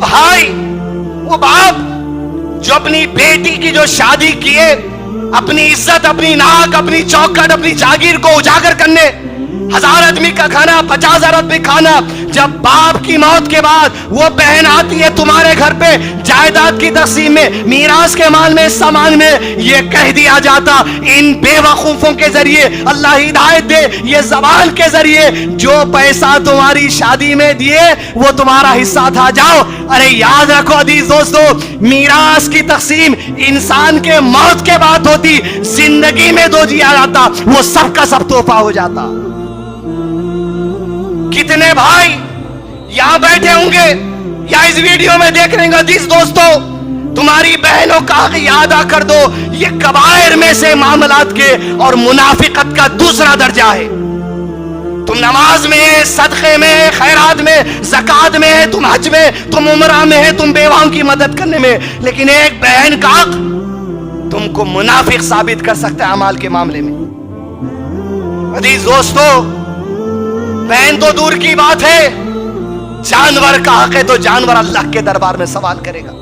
भाई, वो बाप जो अपनी बेटी की जो शादी किए, अपनी इज्जत, अपनी नाक, अपनी चौखट, अपनी जागीर को उजागर करने 1000 आदमी का खाना, 50,000 आदमी खाना, जब बाप की मौत के बाद वो बहन आती है तुम्हारे घर पे जायदाद की तकसीम में, मीरास के माल में, सामान में, ये कह दिया जाता इन बेवकूफों के जरिए, अल्लाह हिदायत दे, ये जबान के जरिए, जो पैसा तुम्हारी शादी में दिए वो तुम्हारा हिस्सा था, जाओ। अरे याद रखो अजीज दोस्तों, मीरास की तकसीम इंसान के मौत के बाद होती, जिंदगी में दो दिया जाता, वो सबका सब तोहफा हो जाता। कितने भाई यहां बैठे होंगे या इस वीडियो में देख रहे होंगे, अजीज दोस्तों, तुम्हारी बहनों का याद कर दो, ये कबायर में से मामलात के और मुनाफिकत का दूसरा दर्जा है। तुम नमाज में, सदक़े में, खैरात में, ज़कात में, तुम हज में, तुम उम्रा में है, तुम बेवाओं की मदद करने में, लेकिन एक बहन का तुमको मुनाफिक साबित कर सकता है अमाल के मामले में। अजीज दोस्तों, बहन तो दूर की बात है, जानवर का हक है तो जानवर अल्लाह के दरबार में सवाल करेगा।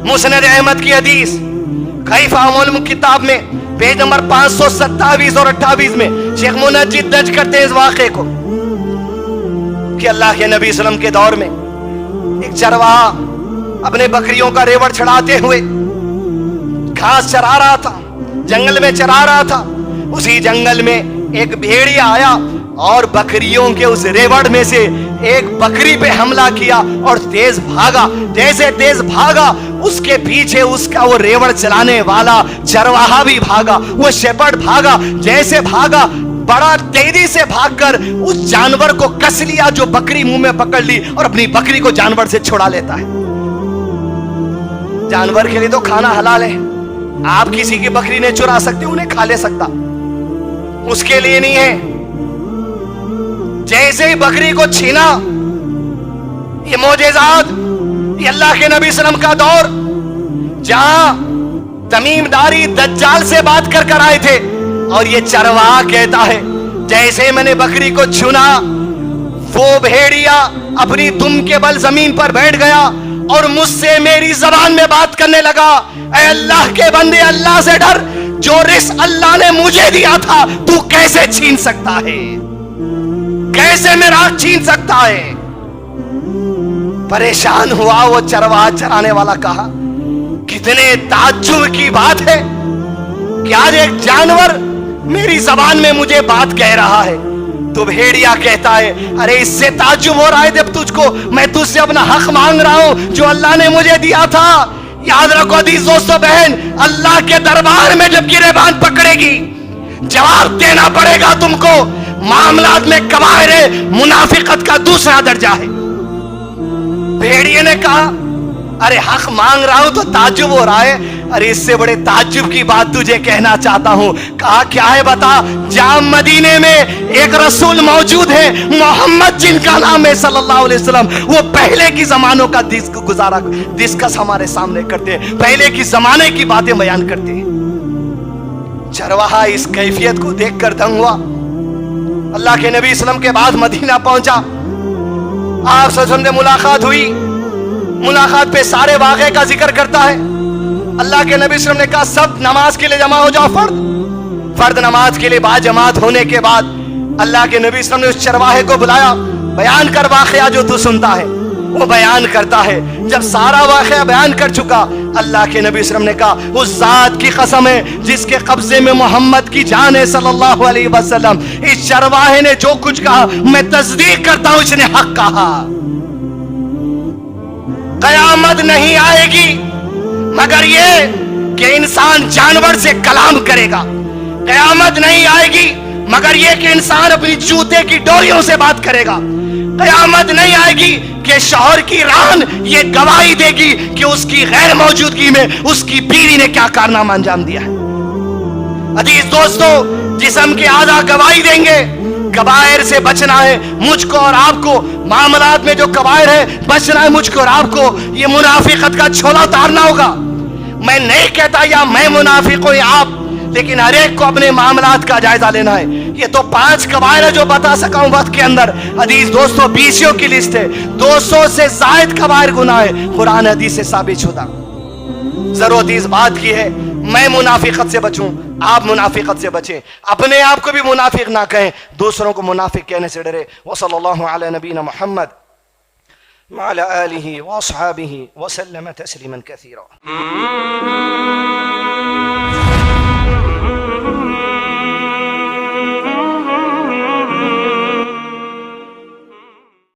मुस्नद अहमद की हदीस कैफ़ा उल किताब में पेज नंबर 527 और 28 में शेख मुनज्जिद दर्ज करते हैं इस वाक़े को कि अल्लाह के नबी सल्लल्लाहु अलैहि वसल्लम के दौर में एक चरवाहा अपने बकरियों का रेवड़ चढ़ाते हुए घास चरा रहा था, जंगल में चरा रहा था। उसी जंगल में एक भेड़िया आया और बकरियों के उस रेवड़ में से एक बकरी पे हमला किया और तेज भागा। जैसे तेज भागा, उसके पीछे उसका वो रेवड़ चलाने वाला चरवाहा भी भागा, वो शेपर्ड भागा। जैसे भागा, बड़ा तेजी से भागकर उस जानवर को कस लिया जो बकरी मुंह में पकड़ ली और अपनी बकरी को जानवर से छुड़ा लेता है। जानवर के लिए तो खाना हलाल है, आप किसी की बकरी नहीं चुरा सकते, उन्हें खा ले सकता, उसके लिए नहीं है। जैसे ही बकरी को छीना, ये मोजेज़ात, ये अल्लाह के नबी सल्लल्लाहु अलैहि वसल्लम का दौर जहां तमीमदारी दज्जाल से बात कर कर आए थे, और ये चरवाहा कहता है जैसे मैंने बकरी को छुना, वो भेड़िया अपनी दुम के बल जमीन पर बैठ गया और मुझसे मेरी जबान में बात करने लगा, ऐ अल्लाह के बंदे, अल्लाह से डर, जो रिस्क अल्लाह ने मुझे दिया था तू कैसे छीन सकता है, कैसे मेरा छीन सकता है। परेशान हुआ वो चरवाहा चराने वाला, कहा कितने ताज्जुब की बात है कि आज एक जानवर मेरी जबान में मुझे बात कह रहा है। तो भेड़िया कहता है अरे इससे ताज्जुब हो रहा है जब तुझको मैं तुझसे अपना हक मांग रहा हूं जो अल्लाह ने मुझे दिया था। याद रखो अजीज दोस्तों, बहन, अल्लाह के दरबार में जब गिरेबान पकड़ेगी, जवाब देना पड़ेगा तुमको। मामलात में कबायर मुनाफिकत का दूसरा दर्जा है। भेड़िए ने कहा अरे हक मांग रहा हूं तो ताज्जुब हो रहा है, अरे इससे बड़े ताज्जुब की बात तुझे कहना चाहता हूं। कहा क्या है बता। जाम मदीने में एक रसूल मौजूद है, मोहम्मद जिनका नाम है सल्लल्लाहु अलैहि वसल्लम, वो पहले की जमानों का डिस्कस हमारे सामने करते हैं, पहले की जमाने की बातें बयान करते हैं। चरवाहा इस कैफियत को देखकर दंग हुआ। अल्लाह के नबी सल्लल्लाहु के बाद मदीना पहुंचा, आप सल्लल्लाहु से मुलाकात हुई। मुलाकात पे सारे वाक़े का जिक्र करता है। अल्लाह के नबी सल्लल्लाहु ने कहा सब नमाज के लिए जमा हो जाओ, फर्द नमाज के लिए बाजमात होने के बाद अल्लाह के नबी सल्लल्लाहु ने उस चरवाहे को बुलाया, बयान कर वाक़या जो तू सुनता है। वो बयान करता है। जब सारा वाक़या बयान कर चुका, अल्लाह के नबी सल्लल्लाहु अलैहि वसल्लम ने कहा उस जात की कसम है जिसके कब्जे में मोहम्मद की जान है सल्लल्लाहु अलैहि वसल्लम, इस चरवाहे ने जो कुछ कहा मैं तस्दीक करता हूं, इसने हक कहा। कयामत नहीं आएगी मगर ये कि इंसान जानवर से कलाम करेगा। कयामत नहीं आएगी मगर ये कि इंसान अपनी जूते की डोरियों से बात करेगा। कयामत नहीं आएगी कि शौहर की रान ये गवाही देगी कि उसकी गैर मौजूदगी में उसकी बीवी ने क्या कारनामा अंजाम दिया है। अजीज दोस्तों, जिस्म के आधा गवाही देंगे। कबायर से बचना है मुझको और आपको। मामलात में जो कबायर है बचना है मुझको और आपको। ये मुनाफिकत का छोला उतारना होगा। मैं नहीं कहता या मैं मुनाफिक हूं या आप, लेकिन हर एक को अपने मामलात का जायजा लेना है। یہ تو 5 कबायर है जो बता सका हूं वक्त के अंदर। हदीस 220 की लिस्ट है, 200 से जायद कबायर गुनाह है, कुरान हदीस से साबित शुदा। जरूरत इस बात की है मैं मुनाफिकत से बचूं, आप मुनाफिकत से बचें, अपने आप को भी मुनाफिक ना कहें, दूसरों को मुनाफिक कहने से डरे। वसल्लल्लाहु अला नबीना मुहम्मद वअला आलिहि व अस्हाबिहि वसल्लम तस्लीमन कसीरा।